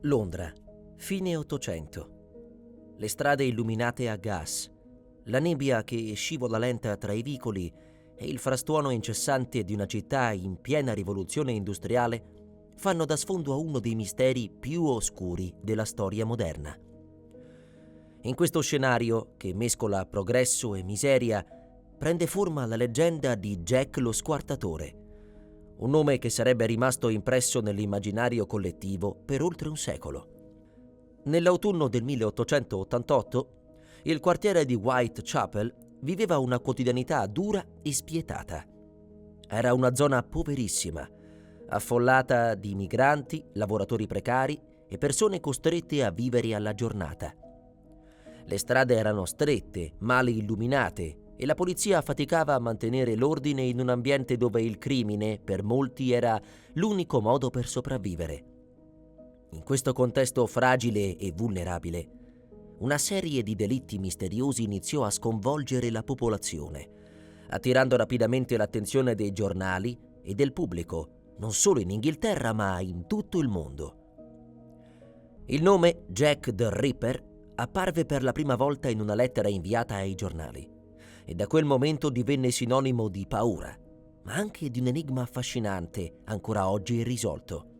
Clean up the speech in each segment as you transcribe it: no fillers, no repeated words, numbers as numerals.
Londra, fine Ottocento. Le strade illuminate a gas, la nebbia che scivola lenta tra i vicoli e il frastuono incessante di una città in piena rivoluzione industriale fanno da sfondo a uno dei misteri più oscuri della storia moderna. In questo scenario, che mescola progresso e miseria, prende forma la leggenda di Jack lo Squartatore, un nome che sarebbe rimasto impresso nell'immaginario collettivo per oltre un secolo. Nell'autunno del 1888, il quartiere di Whitechapel viveva una quotidianità dura e spietata. Era una zona poverissima, affollata di migranti, lavoratori precari e persone costrette a vivere alla giornata. Le strade erano strette, male illuminate e la polizia faticava a mantenere l'ordine in un ambiente dove il crimine, per molti, era l'unico modo per sopravvivere. In questo contesto fragile e vulnerabile, una serie di delitti misteriosi iniziò a sconvolgere la popolazione, attirando rapidamente l'attenzione dei giornali e del pubblico, non solo in Inghilterra ma in tutto il mondo. Il nome Jack the Ripper apparve per la prima volta in una lettera inviata ai giornali e da quel momento divenne sinonimo di paura, ma anche di un enigma affascinante ancora oggi irrisolto.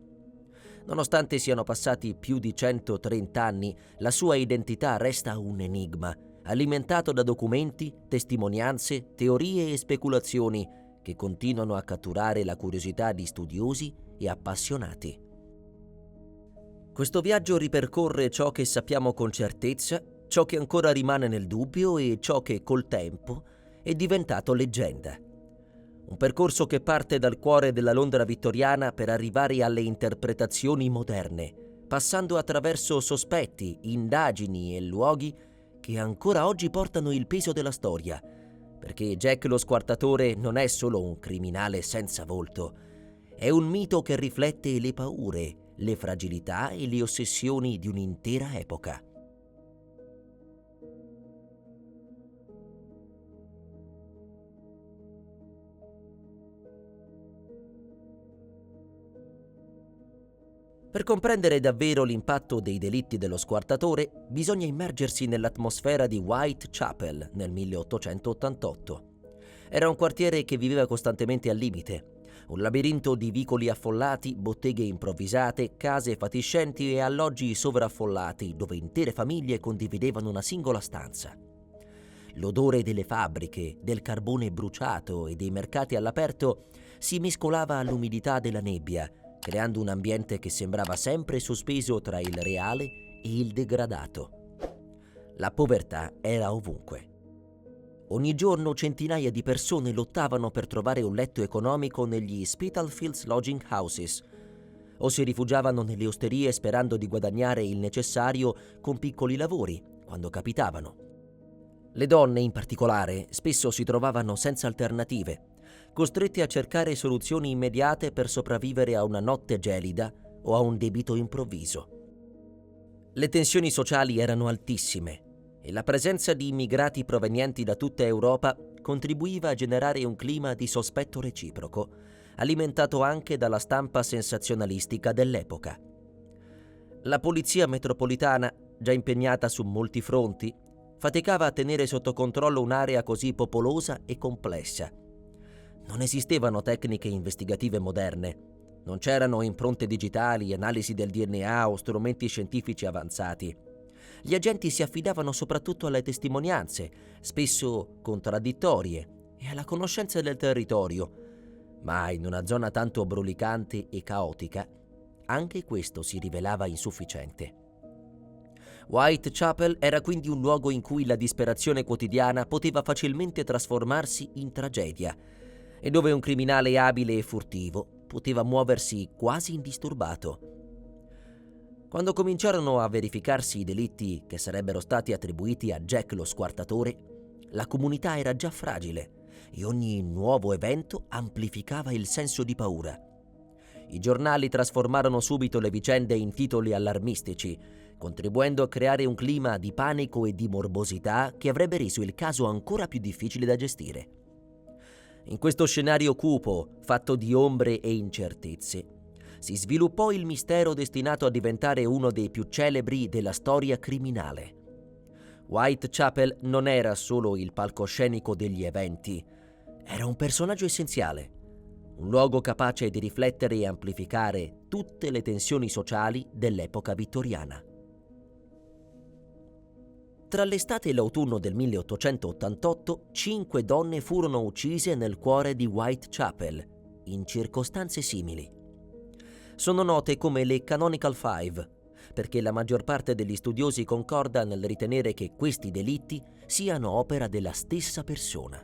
Nonostante siano passati più di 130 anni, la sua identità resta un enigma, alimentato da documenti, testimonianze, teorie e speculazioni che continuano a catturare la curiosità di studiosi e appassionati. Questo viaggio ripercorre ciò che sappiamo con certezza, ciò che ancora rimane nel dubbio e ciò che col tempo è diventato leggenda. Un percorso che parte dal cuore della Londra vittoriana per arrivare alle interpretazioni moderne, passando attraverso sospetti, indagini e luoghi che ancora oggi portano il peso della storia, perché Jack lo Squartatore non è solo un criminale senza volto, è un mito che riflette le paure, le fragilità e le ossessioni di un'intera epoca. Per comprendere davvero l'impatto dei delitti dello Squartatore, bisogna immergersi nell'atmosfera di Whitechapel nel 1888. Era un quartiere che viveva costantemente al limite, un labirinto di vicoli affollati, botteghe improvvisate, case fatiscenti e alloggi sovraffollati dove intere famiglie condividevano una singola stanza. L'odore delle fabbriche, del carbone bruciato e dei mercati all'aperto si mescolava all'umidità della nebbia, creando un ambiente che sembrava sempre sospeso tra il reale e il degradato. La povertà era ovunque. Ogni giorno centinaia di persone lottavano per trovare un letto economico negli Spitalfields Lodging Houses o si rifugiavano nelle osterie sperando di guadagnare il necessario con piccoli lavori, quando capitavano. Le donne, in particolare, spesso si trovavano senza alternative, costrette a cercare soluzioni immediate per sopravvivere a una notte gelida o a un debito improvviso. Le tensioni sociali erano altissime e la presenza di immigrati provenienti da tutta Europa contribuiva a generare un clima di sospetto reciproco, alimentato anche dalla stampa sensazionalistica dell'epoca. La polizia metropolitana, già impegnata su molti fronti, faticava a tenere sotto controllo un'area così popolosa e complessa. Non esistevano tecniche investigative moderne, non c'erano impronte digitali, analisi del DNA o strumenti scientifici avanzati. Gli agenti si affidavano soprattutto alle testimonianze, spesso contraddittorie, e alla conoscenza del territorio, ma in una zona tanto brulicante e caotica, anche questo si rivelava insufficiente. Whitechapel era quindi un luogo in cui la disperazione quotidiana poteva facilmente trasformarsi in tragedia, e dove un criminale abile e furtivo poteva muoversi quasi indisturbato. Quando cominciarono a verificarsi i delitti che sarebbero stati attribuiti a Jack lo Squartatore, la comunità era già fragile e ogni nuovo evento amplificava il senso di paura. I giornali trasformarono subito le vicende in titoli allarmistici, contribuendo a creare un clima di panico e di morbosità che avrebbe reso il caso ancora più difficile da gestire. In questo scenario cupo, fatto di ombre e incertezze, si sviluppò il mistero destinato a diventare uno dei più celebri della storia criminale. Whitechapel non era solo il palcoscenico degli eventi, era un personaggio essenziale, un luogo capace di riflettere e amplificare tutte le tensioni sociali dell'epoca vittoriana. Tra l'estate e l'autunno del 1888, 5 donne furono uccise nel cuore di Whitechapel, in circostanze simili. Sono note come le Canonical Five, perché la maggior parte degli studiosi concorda nel ritenere che questi delitti siano opera della stessa persona.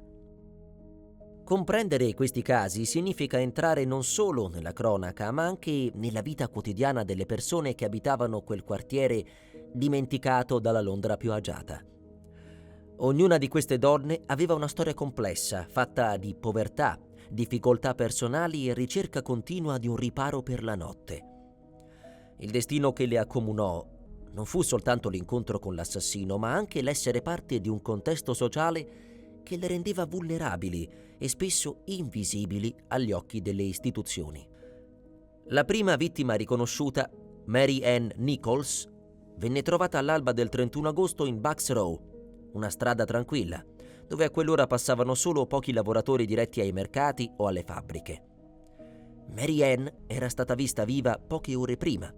Comprendere questi casi significa entrare non solo nella cronaca, ma anche nella vita quotidiana delle persone che abitavano quel quartiere dimenticato dalla Londra più agiata. Ognuna di queste donne aveva una storia complessa, fatta di povertà, difficoltà personali e ricerca continua di un riparo per la notte. Il destino che le accomunò non fu soltanto l'incontro con l'assassino, ma anche l'essere parte di un contesto sociale che le rendeva vulnerabili e spesso invisibili agli occhi delle istituzioni. La prima vittima riconosciuta, Mary Ann Nichols, venne trovata all'alba del 31 agosto in Bucks Row, una strada tranquilla, dove a quell'ora passavano solo pochi lavoratori diretti ai mercati o alle fabbriche. Mary Ann era stata vista viva poche ore prima,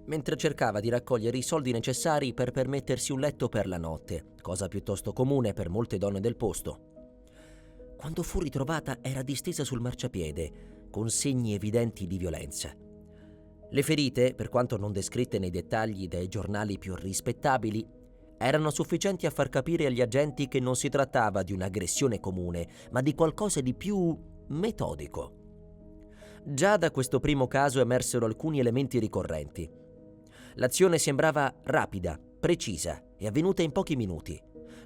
mentre cercava di raccogliere i soldi necessari per permettersi un letto per la notte, cosa piuttosto comune per molte donne del posto. Quando fu ritrovata era distesa sul marciapiede, con segni evidenti di violenza. Le ferite, per quanto non descritte nei dettagli dai giornali più rispettabili, erano sufficienti a far capire agli agenti che non si trattava di un'aggressione comune, ma di qualcosa di più metodico. Già da questo primo caso emersero alcuni elementi ricorrenti. L'azione sembrava rapida, precisa e avvenuta in pochi minuti,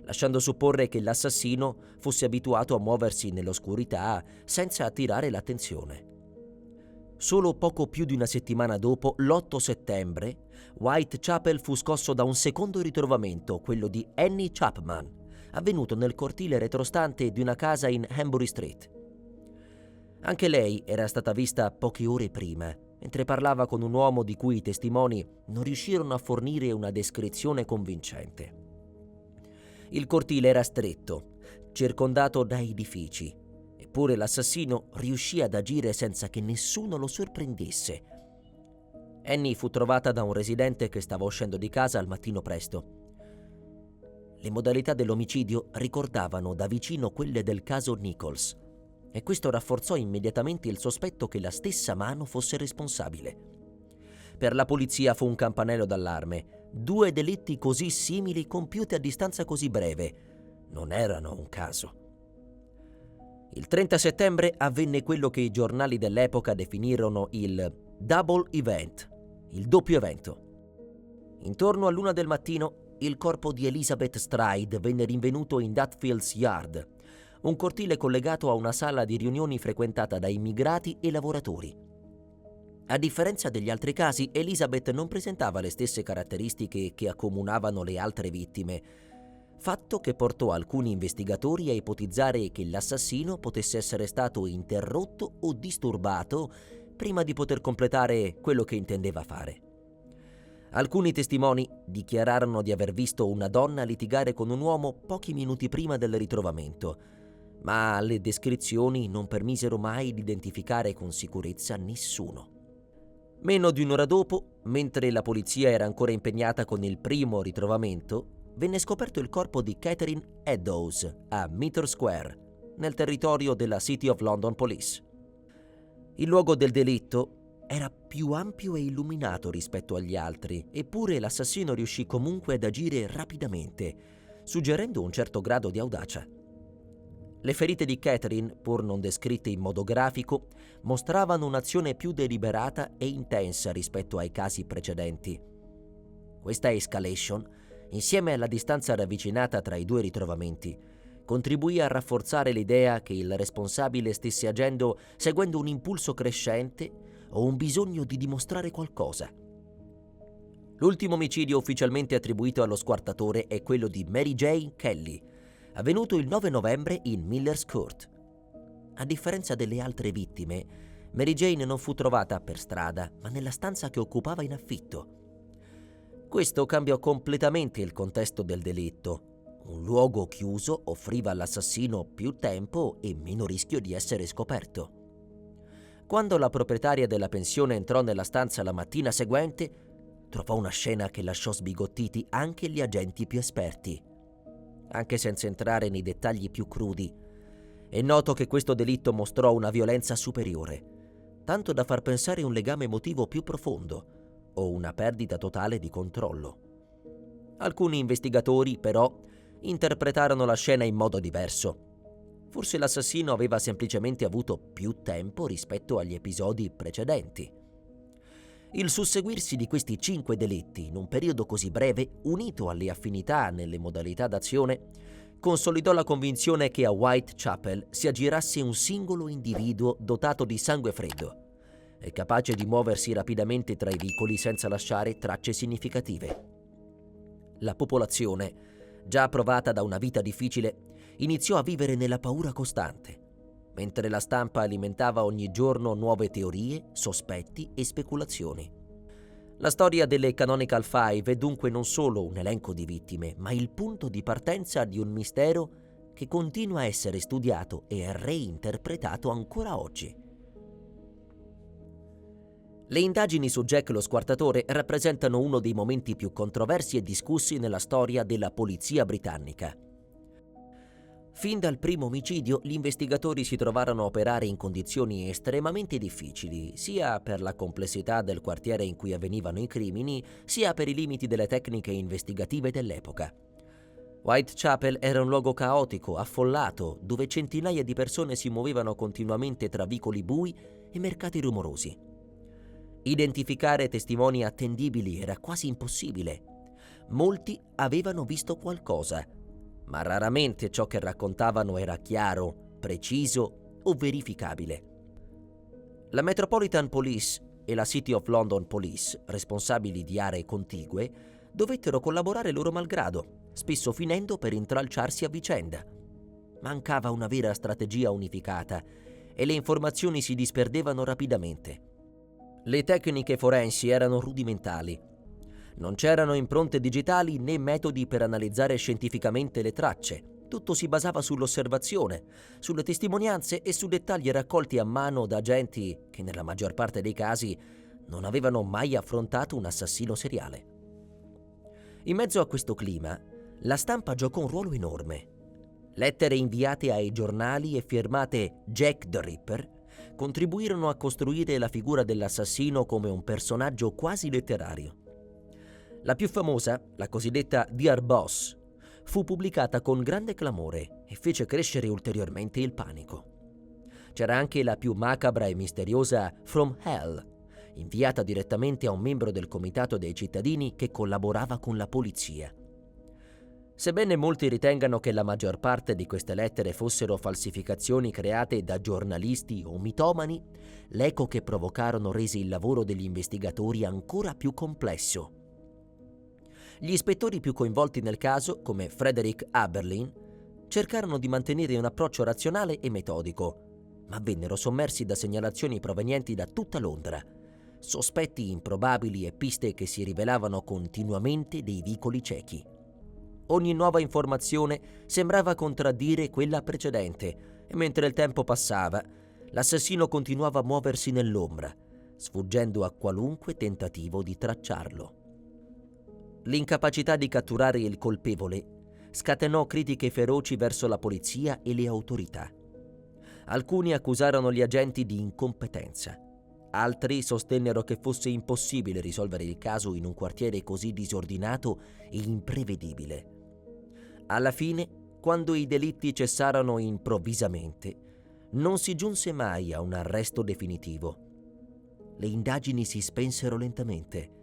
lasciando supporre che l'assassino fosse abituato a muoversi nell'oscurità senza attirare l'attenzione. Solo poco più di una settimana dopo, l'8 settembre, Whitechapel fu scosso da un secondo ritrovamento, quello di Annie Chapman, avvenuto nel cortile retrostante di una casa in Hanbury Street. Anche lei era stata vista poche ore prima, mentre parlava con un uomo di cui i testimoni non riuscirono a fornire una descrizione convincente. Il cortile era stretto, circondato da edifici, eppure l'assassino riuscì ad agire senza che nessuno lo sorprendesse. Annie fu trovata da un residente che stava uscendo di casa al mattino presto. Le modalità dell'omicidio ricordavano da vicino quelle del caso Nichols, e questo rafforzò immediatamente il sospetto che la stessa mano fosse responsabile. Per la polizia fu un campanello d'allarme. 2 delitti così simili compiuti a distanza così breve non erano un caso. Il 30 settembre avvenne quello che i giornali dell'epoca definirono il double event, il doppio evento. Intorno all'1 del mattino il corpo di Elizabeth Stride venne rinvenuto in Dutfields Yard, un cortile collegato a una sala di riunioni frequentata da immigrati e lavoratori. A differenza degli altri casi, Elizabeth non presentava le stesse caratteristiche che accomunavano le altre vittime, fatto che portò alcuni investigatori a ipotizzare che l'assassino potesse essere stato interrotto o disturbato prima di poter completare quello che intendeva fare. Alcuni testimoni dichiararono di aver visto una donna litigare con un uomo pochi minuti prima del ritrovamento, ma le descrizioni non permisero mai di identificare con sicurezza nessuno. Meno di un'ora dopo, mentre la polizia era ancora impegnata con il primo ritrovamento, venne scoperto il corpo di Catherine Eddowes a Mitre Square, nel territorio della City of London Police. Il luogo del delitto era più ampio e illuminato rispetto agli altri, eppure l'assassino riuscì comunque ad agire rapidamente, suggerendo un certo grado di audacia. Le ferite di Catherine, pur non descritte in modo grafico, mostravano un'azione più deliberata e intensa rispetto ai casi precedenti. Questa escalation, insieme alla distanza ravvicinata tra i 2 ritrovamenti, contribuì a rafforzare l'idea che il responsabile stesse agendo seguendo un impulso crescente o un bisogno di dimostrare qualcosa. L'ultimo omicidio ufficialmente attribuito allo squartatore è quello di Mary Jane Kelly, avvenuto il 9 novembre in Miller's Court. A differenza delle altre vittime, Mary Jane non fu trovata per strada, ma nella stanza che occupava in affitto. Questo cambiò completamente il contesto del delitto. Un luogo chiuso offriva all'assassino più tempo e meno rischio di essere scoperto. Quando la proprietaria della pensione entrò nella stanza la mattina seguente, trovò una scena che lasciò sbigottiti anche gli agenti più esperti. Anche senza entrare nei dettagli più crudi, è noto che questo delitto mostrò una violenza superiore, tanto da far pensare un legame emotivo più profondo o una perdita totale di controllo. Alcuni investigatori, però, interpretarono la scena in modo diverso. Forse l'assassino aveva semplicemente avuto più tempo rispetto agli episodi precedenti. Il susseguirsi di questi 5 delitti in un periodo così breve, unito alle affinità nelle modalità d'azione, consolidò la convinzione che a Whitechapel si aggirasse un singolo individuo dotato di sangue freddo e capace di muoversi rapidamente tra i vicoli senza lasciare tracce significative. La popolazione, già provata da una vita difficile, iniziò a vivere nella paura costante, mentre la stampa alimentava ogni giorno nuove teorie, sospetti e speculazioni. La storia delle Canonical Five è dunque non solo un elenco di vittime, ma il punto di partenza di un mistero che continua a essere studiato e reinterpretato ancora oggi. Le indagini su Jack lo Squartatore rappresentano uno dei momenti più controversi e discussi nella storia della polizia britannica. Fin dal primo omicidio, gli investigatori si trovarono a operare in condizioni estremamente difficili, sia per la complessità del quartiere in cui avvenivano i crimini, sia per i limiti delle tecniche investigative dell'epoca. Whitechapel era un luogo caotico, affollato, dove centinaia di persone si muovevano continuamente tra vicoli bui e mercati rumorosi. Identificare testimoni attendibili era quasi impossibile. Molti avevano visto qualcosa, ma raramente ciò che raccontavano era chiaro, preciso o verificabile. La Metropolitan Police e la City of London Police, responsabili di aree contigue, dovettero collaborare loro malgrado, spesso finendo per intralciarsi a vicenda. Mancava una vera strategia unificata e le informazioni si disperdevano rapidamente. Le tecniche forensi erano rudimentali. Non c'erano impronte digitali né metodi per analizzare scientificamente le tracce. Tutto si basava sull'osservazione, sulle testimonianze e su dettagli raccolti a mano da agenti che nella maggior parte dei casi non avevano mai affrontato un assassino seriale. In mezzo a questo clima, la stampa giocò un ruolo enorme. Lettere inviate ai giornali e firmate Jack the Ripper contribuirono a costruire la figura dell'assassino come un personaggio quasi letterario. La più famosa, la cosiddetta Dear Boss, fu pubblicata con grande clamore e fece crescere ulteriormente il panico. C'era anche la più macabra e misteriosa From Hell, inviata direttamente a un membro del comitato dei cittadini che collaborava con la polizia. Sebbene molti ritengano che la maggior parte di queste lettere fossero falsificazioni create da giornalisti o mitomani, l'eco che provocarono rese il lavoro degli investigatori ancora più complesso. Gli ispettori più coinvolti nel caso, come Frederick Aberlin, cercarono di mantenere un approccio razionale e metodico, ma vennero sommersi da segnalazioni provenienti da tutta Londra, sospetti improbabili e piste che si rivelavano continuamente dei vicoli ciechi. Ogni nuova informazione sembrava contraddire quella precedente e mentre il tempo passava, l'assassino continuava a muoversi nell'ombra, sfuggendo a qualunque tentativo di tracciarlo. L'incapacità di catturare il colpevole scatenò critiche feroci verso la polizia e le autorità. Alcuni accusarono gli agenti di incompetenza. Altri sostennero che fosse impossibile risolvere il caso in un quartiere così disordinato e imprevedibile. Alla fine, quando i delitti cessarono improvvisamente, non si giunse mai a un arresto definitivo. Le indagini si spensero lentamente,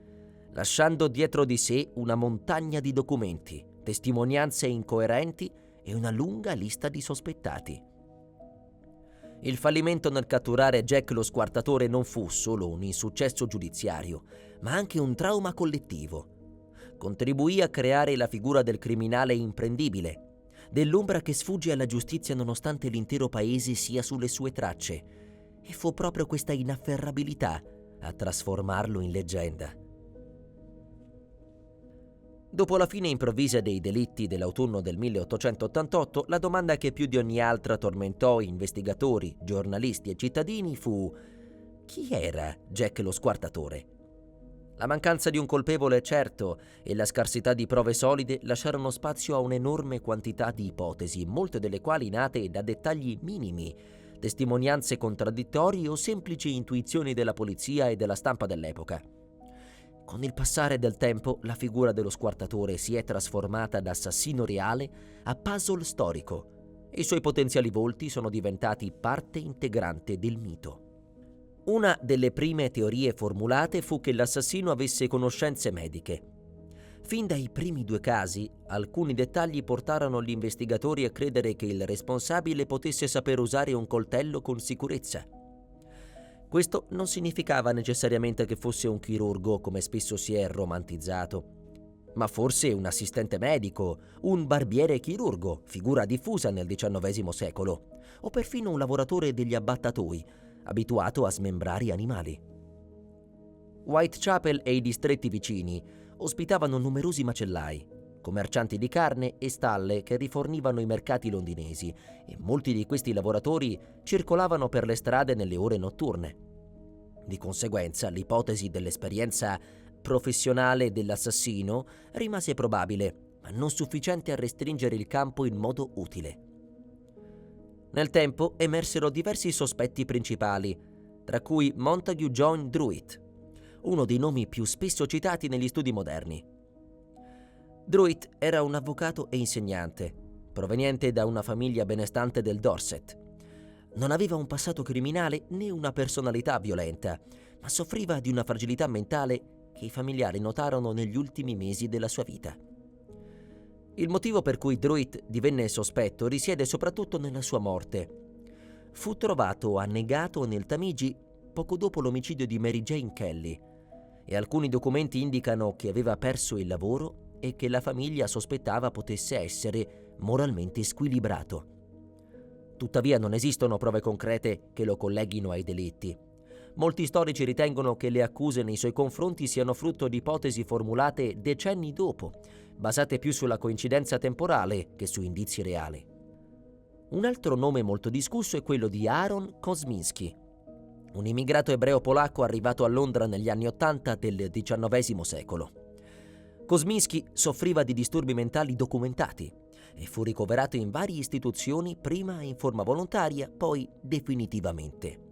lasciando dietro di sé una montagna di documenti, testimonianze incoerenti e una lunga lista di sospettati. Il fallimento nel catturare Jack lo Squartatore non fu solo un insuccesso giudiziario, ma anche un trauma collettivo. Contribuì a creare la figura del criminale imprendibile, dell'ombra che sfugge alla giustizia nonostante l'intero paese sia sulle sue tracce, e fu proprio questa inafferrabilità a trasformarlo in leggenda. Dopo la fine improvvisa dei delitti dell'autunno del 1888, la domanda che più di ogni altra tormentò investigatori, giornalisti e cittadini fu: chi era Jack lo squartatore? La mancanza di un colpevole certo e la scarsità di prove solide lasciarono spazio a un'enorme quantità di ipotesi, molte delle quali nate da dettagli minimi, testimonianze contraddittorie o semplici intuizioni della polizia e della stampa dell'epoca. Con il passare del tempo, la figura dello squartatore si è trasformata da assassino reale a puzzle storico e i suoi potenziali volti sono diventati parte integrante del mito. Una delle prime teorie formulate fu che l'assassino avesse conoscenze mediche. Fin dai primi 2 casi, alcuni dettagli portarono gli investigatori a credere che il responsabile potesse saper usare un coltello con sicurezza. Questo non significava necessariamente che fosse un chirurgo, come spesso si è romantizzato, ma forse un assistente medico, un barbiere chirurgo, figura diffusa nel XIX secolo, o perfino un lavoratore degli abbattatoi, abituato a smembrare animali. Whitechapel e i distretti vicini ospitavano numerosi macellai, commercianti di carne e stalle che rifornivano i mercati londinesi, e molti di questi lavoratori circolavano per le strade nelle ore notturne. Di conseguenza, l'ipotesi dell'esperienza professionale dell'assassino rimase probabile, ma non sufficiente a restringere il campo in modo utile. Nel tempo emersero diversi sospetti principali, tra cui Montague John Druitt, uno dei nomi più spesso citati negli studi moderni. Druitt era un avvocato e insegnante, proveniente da una famiglia benestante del Dorset. Non aveva un passato criminale né una personalità violenta, ma soffriva di una fragilità mentale che i familiari notarono negli ultimi mesi della sua vita. Il motivo per cui Druitt divenne sospetto risiede soprattutto nella sua morte. Fu trovato annegato nel Tamigi poco dopo l'omicidio di Mary Jane Kelly, e alcuni documenti indicano che aveva perso il lavoro e che la famiglia sospettava potesse essere moralmente squilibrato. Tuttavia non esistono prove concrete che lo colleghino ai delitti. Molti storici ritengono che le accuse nei suoi confronti siano frutto di ipotesi formulate decenni dopo, basate più sulla coincidenza temporale che su indizi reali. Un altro nome molto discusso è quello di Aaron Kosminski, un immigrato ebreo polacco arrivato a Londra negli anni '80 del XIX secolo. Kosminski soffriva di disturbi mentali documentati e fu ricoverato in varie istituzioni, prima in forma volontaria, poi definitivamente.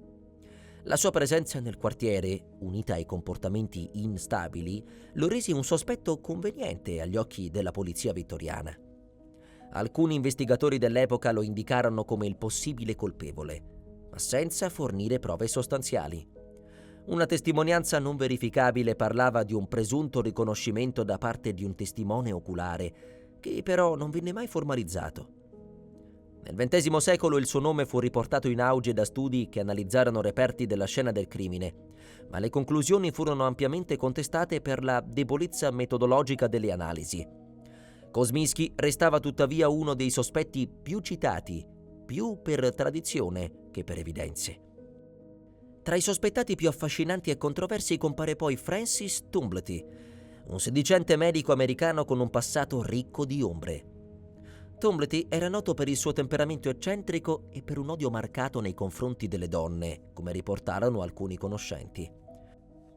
La sua presenza nel quartiere, unita ai comportamenti instabili, lo rese un sospetto conveniente agli occhi della polizia vittoriana. Alcuni investigatori dell'epoca lo indicarono come il possibile colpevole, ma senza fornire prove sostanziali. Una testimonianza non verificabile parlava di un presunto riconoscimento da parte di un testimone oculare, che però non venne mai formalizzato. Nel XX secolo il suo nome fu riportato in auge da studi che analizzarono reperti della scena del crimine, ma le conclusioni furono ampiamente contestate per la debolezza metodologica delle analisi. Kosminski restava tuttavia uno dei sospetti più citati, più per tradizione che per evidenze. Tra i sospettati più affascinanti e controversi compare poi Francis Tumblety, un sedicente medico americano con un passato ricco di ombre. Tumblety era noto per il suo temperamento eccentrico e per un odio marcato nei confronti delle donne, come riportarono alcuni conoscenti.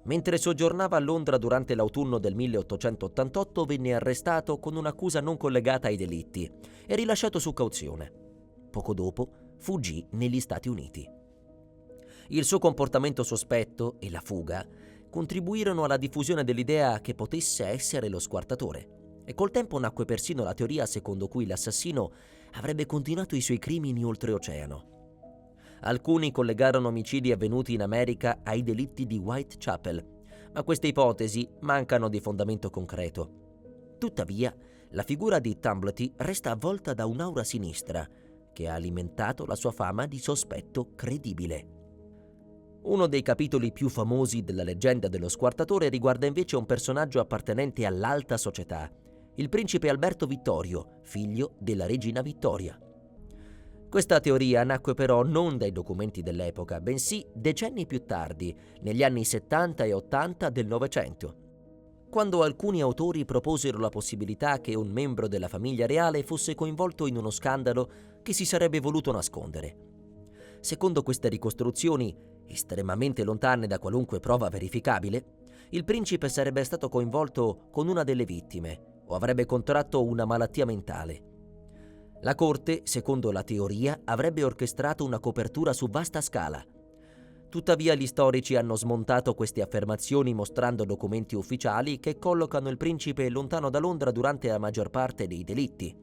Mentre soggiornava a Londra durante l'autunno del 1888 venne arrestato con un'accusa non collegata ai delitti e rilasciato su cauzione. Poco dopo fuggì negli Stati Uniti. Il suo comportamento sospetto e la fuga contribuirono alla diffusione dell'idea che potesse essere lo squartatore, e col tempo nacque persino la teoria secondo cui l'assassino avrebbe continuato i suoi crimini oltreoceano. Alcuni collegarono omicidi avvenuti in America ai delitti di Whitechapel, ma queste ipotesi mancano di fondamento concreto. Tuttavia, la figura di Tumblety resta avvolta da un'aura sinistra che ha alimentato la sua fama di sospetto credibile. Uno dei capitoli più famosi della leggenda dello squartatore riguarda invece un personaggio appartenente all'alta società, il principe Alberto Vittorio, figlio della regina Vittoria. Questa teoria nacque però non dai documenti dell'epoca, bensì decenni più tardi, negli anni 70 e 80 del Novecento, quando alcuni autori proposero la possibilità che un membro della famiglia reale fosse coinvolto in uno scandalo che si sarebbe voluto nascondere. Secondo queste ricostruzioni, estremamente lontane da qualunque prova verificabile, il principe sarebbe stato coinvolto con una delle vittime o avrebbe contratto una malattia mentale. La corte, secondo la teoria, avrebbe orchestrato una copertura su vasta scala. Tuttavia gli storici hanno smontato queste affermazioni mostrando documenti ufficiali che collocano il principe lontano da Londra durante la maggior parte dei delitti.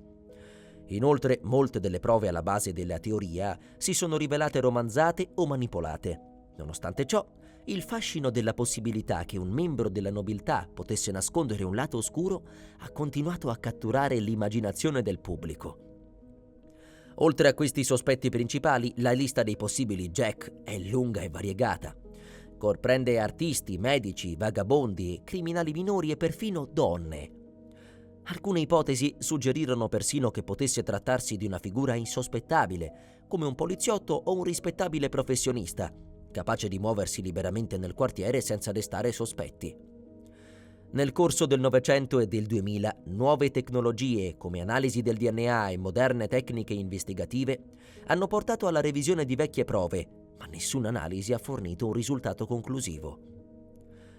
Inoltre, molte delle prove alla base della teoria si sono rivelate romanzate o manipolate. Nonostante ciò, il fascino della possibilità che un membro della nobiltà potesse nascondere un lato oscuro ha continuato a catturare l'immaginazione del pubblico. Oltre a questi sospetti principali, la lista dei possibili Jack è lunga e variegata. Comprende artisti, medici, vagabondi, criminali minori e perfino donne. Alcune ipotesi suggerirono persino che potesse trattarsi di una figura insospettabile, come un poliziotto o un rispettabile professionista, capace di muoversi liberamente nel quartiere senza destare sospetti. Nel corso del Novecento e del 2000, nuove tecnologie come analisi del DNA e moderne tecniche investigative hanno portato alla revisione di vecchie prove, ma nessuna analisi ha fornito un risultato conclusivo.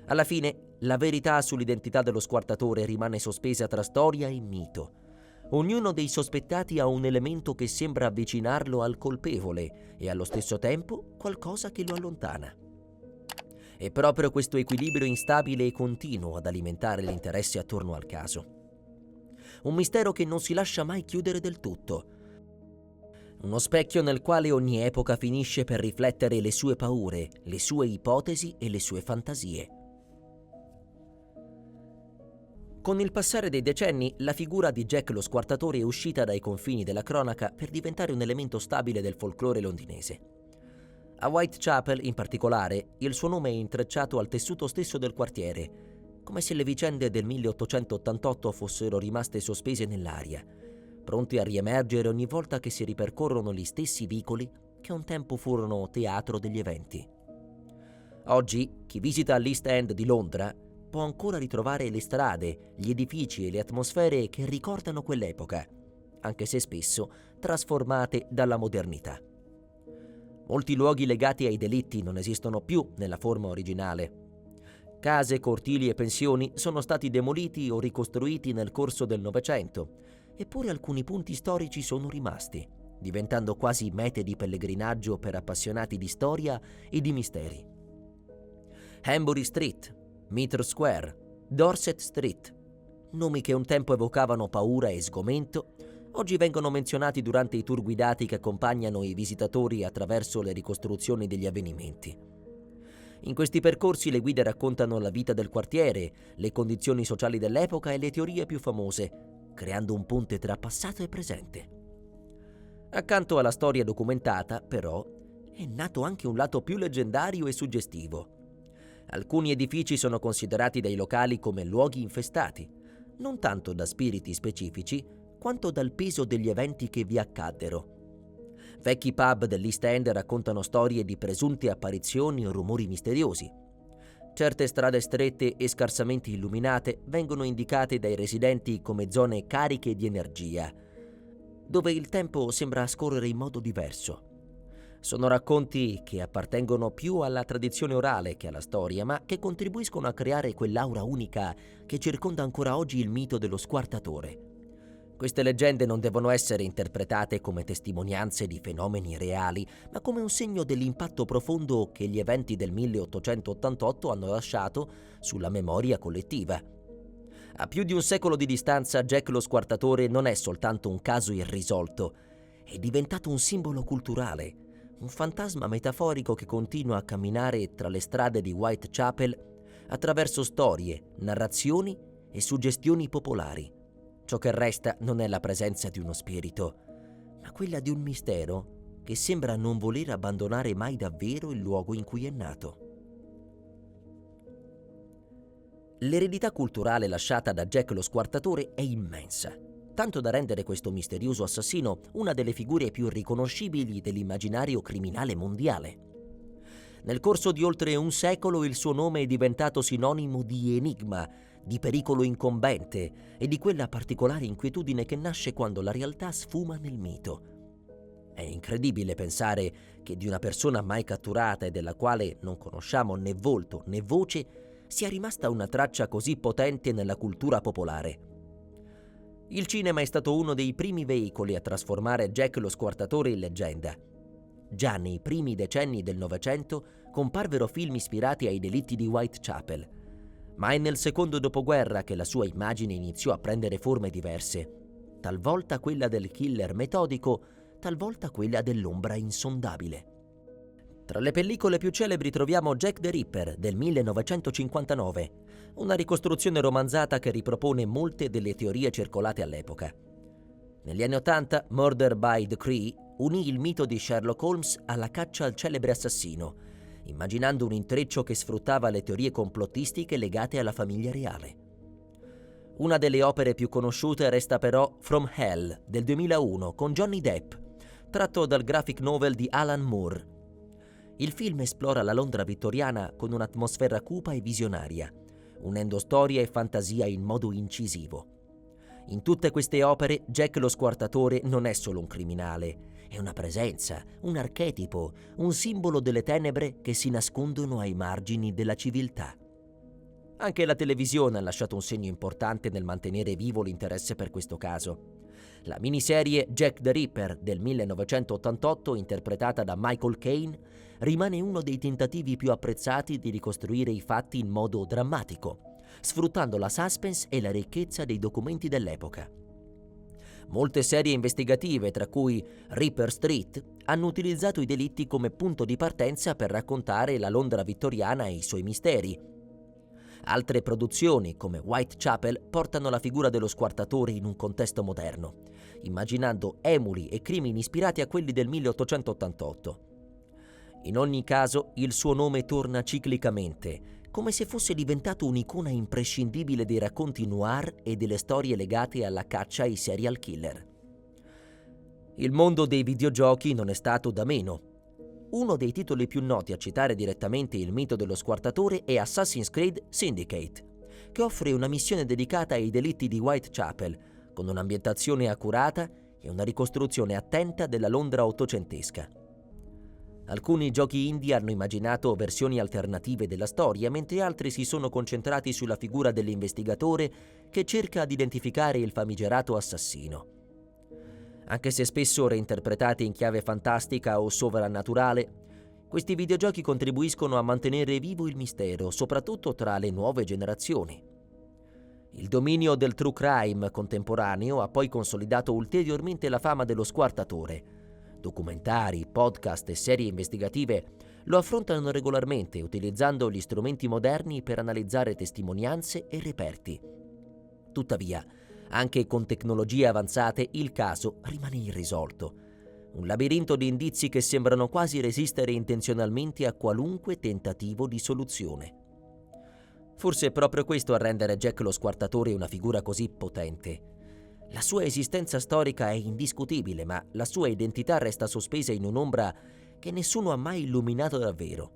Alla fine, la verità sull'identità dello squartatore rimane sospesa tra storia e mito. Ognuno dei sospettati ha un elemento che sembra avvicinarlo al colpevole e allo stesso tempo qualcosa che lo allontana. È proprio questo equilibrio instabile e continuo ad alimentare l'interesse attorno al caso. Un mistero che non si lascia mai chiudere del tutto. Uno specchio nel quale ogni epoca finisce per riflettere le sue paure, le sue ipotesi e le sue fantasie. Con il passare dei decenni, la figura di Jack lo squartatore è uscita dai confini della cronaca per diventare un elemento stabile del folklore londinese. A Whitechapel, in particolare, il suo nome è intrecciato al tessuto stesso del quartiere, come se le vicende del 1888 fossero rimaste sospese nell'aria, pronte a riemergere ogni volta che si ripercorrono gli stessi vicoli che un tempo furono teatro degli eventi. Oggi, chi visita l'East End di Londra può ancora ritrovare le strade, gli edifici e le atmosfere che ricordano quell'epoca, anche se spesso trasformate dalla modernità. Molti luoghi legati ai delitti non esistono più nella forma originale. Case, cortili e pensioni sono stati demoliti o ricostruiti nel corso del Novecento, eppure alcuni punti storici sono rimasti, diventando quasi mete di pellegrinaggio per appassionati di storia e di misteri. Hanbury Street, Mitre Square, Dorset Street, nomi che un tempo evocavano paura e sgomento, oggi vengono menzionati durante i tour guidati che accompagnano i visitatori attraverso le ricostruzioni degli avvenimenti. In questi percorsi le guide raccontano la vita del quartiere, le condizioni sociali dell'epoca e le teorie più famose, creando un ponte tra passato e presente. Accanto alla storia documentata, però, è nato anche un lato più leggendario e suggestivo. Alcuni edifici sono considerati dai locali come luoghi infestati, non tanto da spiriti specifici, quanto dal peso degli eventi che vi accaddero. Vecchi pub dell'East End raccontano storie di presunte apparizioni o rumori misteriosi. Certe strade strette e scarsamente illuminate vengono indicate dai residenti come zone cariche di energia, dove il tempo sembra scorrere in modo diverso. Sono racconti che appartengono più alla tradizione orale che alla storia, ma che contribuiscono a creare quell'aura unica che circonda ancora oggi il mito dello squartatore. Queste leggende non devono essere interpretate come testimonianze di fenomeni reali, ma come un segno dell'impatto profondo che gli eventi del 1888 hanno lasciato sulla memoria collettiva. A più di un secolo di distanza, Jack lo squartatore non è soltanto un caso irrisolto, è diventato un simbolo culturale, un fantasma metaforico che continua a camminare tra le strade di Whitechapel attraverso storie, narrazioni e suggestioni popolari. Ciò che resta non è la presenza di uno spirito, ma quella di un mistero che sembra non voler abbandonare mai davvero il luogo in cui è nato. L'eredità culturale lasciata da Jack lo squartatore è immensa. tanto da rendere questo misterioso assassino una delle figure più riconoscibili dell'immaginario criminale mondiale. Nel corso di oltre un secolo il suo nome è diventato sinonimo di enigma, di pericolo incombente e di quella particolare inquietudine che nasce quando la realtà sfuma nel mito. È incredibile pensare che di una persona mai catturata e della quale non conosciamo né volto né voce sia rimasta una traccia così potente nella cultura popolare. Il cinema è stato uno dei primi veicoli a trasformare Jack lo Squartatore in leggenda. Già nei primi decenni del Novecento comparvero film ispirati ai delitti di Whitechapel, ma è nel secondo dopoguerra che la sua immagine iniziò a prendere forme diverse, talvolta quella del killer metodico, talvolta quella dell'ombra insondabile. Tra le pellicole più celebri troviamo Jack the Ripper del 1959, una ricostruzione romanzata che ripropone molte delle teorie circolate all'epoca. Negli anni '80 Murder by Decree unì il mito di Sherlock Holmes alla caccia al celebre assassino, immaginando un intreccio che sfruttava le teorie complottistiche legate alla famiglia reale. Una delle opere più conosciute resta però From Hell del 2001 con Johnny Depp, tratto dal graphic novel di Alan Moore. Il film esplora la Londra vittoriana con un'atmosfera cupa e visionaria, unendo storia e fantasia in modo incisivo. In tutte queste opere, Jack lo Squartatore non è solo un criminale, è una presenza, un archetipo, un simbolo delle tenebre che si nascondono ai margini della civiltà. Anche la televisione ha lasciato un segno importante nel mantenere vivo l'interesse per questo caso. La miniserie Jack the Ripper del 1988, interpretata da Michael Caine, rimane uno dei tentativi più apprezzati di ricostruire i fatti in modo drammatico, sfruttando la suspense e la ricchezza dei documenti dell'epoca. Molte serie investigative, tra cui Ripper Street, hanno utilizzato i delitti come punto di partenza per raccontare la Londra vittoriana e i suoi misteri. Altre produzioni, come Whitechapel, portano la figura dello squartatore in un contesto moderno, immaginando emuli e crimini ispirati a quelli del 1888. In ogni caso, il suo nome torna ciclicamente, come se fosse diventato un'icona imprescindibile dei racconti noir e delle storie legate alla caccia ai serial killer. Il mondo dei videogiochi non è stato da meno. Uno dei titoli più noti a citare direttamente il mito dello squartatore è Assassin's Creed Syndicate, che offre una missione dedicata ai delitti di Whitechapel, con un'ambientazione accurata e una ricostruzione attenta della Londra ottocentesca. Alcuni giochi indie hanno immaginato versioni alternative della storia, mentre altri si sono concentrati sulla figura dell'investigatore che cerca di identificare il famigerato assassino. Anche se spesso reinterpretati in chiave fantastica o sovrannaturale, questi videogiochi contribuiscono a mantenere vivo il mistero, soprattutto tra le nuove generazioni. Il dominio del true crime contemporaneo ha poi consolidato ulteriormente la fama dello squartatore. Documentari, podcast e serie investigative lo affrontano regolarmente, utilizzando gli strumenti moderni per analizzare testimonianze e reperti. Tuttavia, anche con tecnologie avanzate, il caso rimane irrisolto. Un labirinto di indizi che sembrano quasi resistere intenzionalmente a qualunque tentativo di soluzione. Forse è proprio questo a rendere Jack lo Squartatore una figura così potente. La sua esistenza storica è indiscutibile, ma la sua identità resta sospesa in un'ombra che nessuno ha mai illuminato davvero.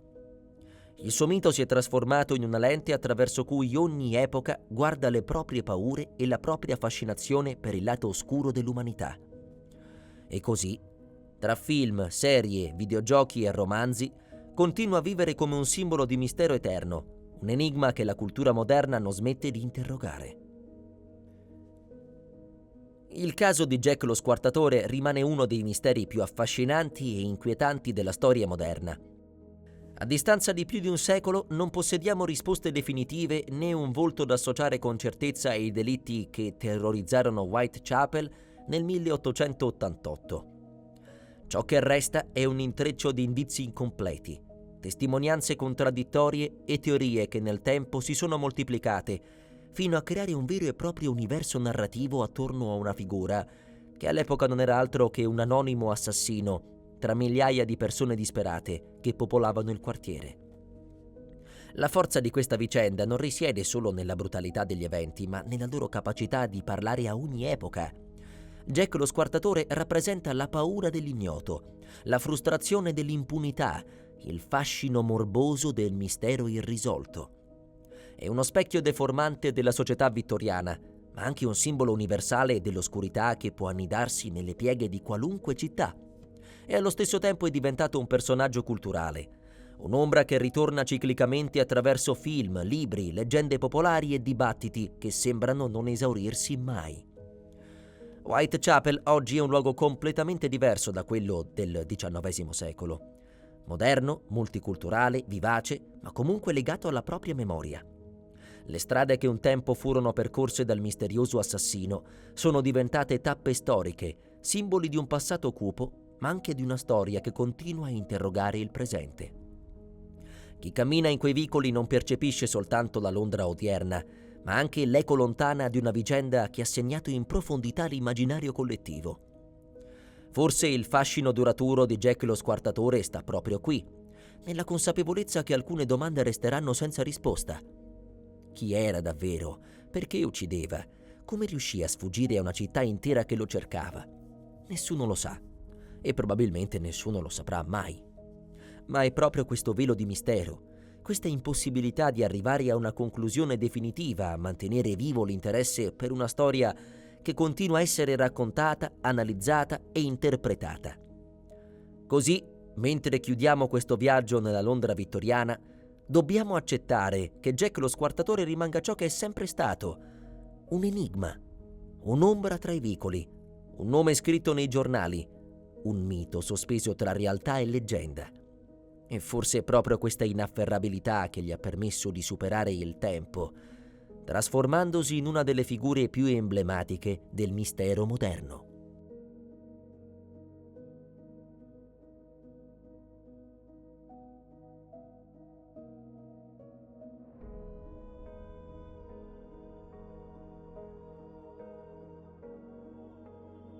Il suo mito si è trasformato in una lente attraverso cui ogni epoca guarda le proprie paure e la propria fascinazione per il lato oscuro dell'umanità. E così, tra film, serie, videogiochi e romanzi, continua a vivere come un simbolo di mistero eterno, un enigma che la cultura moderna non smette di interrogare. Il caso di Jack lo Squartatore rimane uno dei misteri più affascinanti e inquietanti della storia moderna. A distanza di più di un secolo non possediamo risposte definitive né un volto da associare con certezza ai delitti che terrorizzarono Whitechapel nel 1888. Ciò che resta è un intreccio di indizi incompleti, testimonianze contraddittorie e teorie che nel tempo si sono moltiplicate fino a creare un vero e proprio universo narrativo attorno a una figura che all'epoca non era altro che un anonimo assassino tra migliaia di persone disperate che popolavano il quartiere. La forza di questa vicenda non risiede solo nella brutalità degli eventi, ma nella loro capacità di parlare a ogni epoca, Jack lo Squartatore rappresenta la paura dell'ignoto, la frustrazione dell'impunità, il fascino morboso del mistero irrisolto. È uno specchio deformante della società vittoriana, ma anche un simbolo universale dell'oscurità che può annidarsi nelle pieghe di qualunque città. E allo stesso tempo è diventato un personaggio culturale, un'ombra che ritorna ciclicamente attraverso film, libri, leggende popolari e dibattiti che sembrano non esaurirsi mai. Whitechapel oggi è un luogo completamente diverso da quello del XIX secolo. Moderno, multiculturale, vivace, ma comunque legato alla propria memoria. Le strade che un tempo furono percorse dal misterioso assassino sono diventate tappe storiche, simboli di un passato cupo, ma anche di una storia che continua a interrogare il presente. Chi cammina in quei vicoli non percepisce soltanto la Londra odierna, ma anche l'eco lontana di una vicenda che ha segnato in profondità l'immaginario collettivo. Forse il fascino duraturo di Jack lo Squartatore sta proprio qui, nella consapevolezza che alcune domande resteranno senza risposta. Chi era davvero? Perché uccideva? Come riuscì a sfuggire a una città intera che lo cercava? Nessuno lo sa, e probabilmente nessuno lo saprà mai. Ma è proprio questo velo di mistero, questa impossibilità di arrivare a una conclusione definitiva a mantenere vivo l'interesse per una storia che continua a essere raccontata, analizzata e interpretata. Così, mentre chiudiamo questo viaggio nella Londra vittoriana, dobbiamo accettare che Jack lo Squartatore rimanga ciò che è sempre stato: un enigma, un'ombra tra i vicoli, un nome scritto nei giornali, un mito sospeso tra realtà e leggenda. E forse è proprio questa inafferrabilità che gli ha permesso di superare il tempo, trasformandosi in una delle figure più emblematiche del mistero moderno.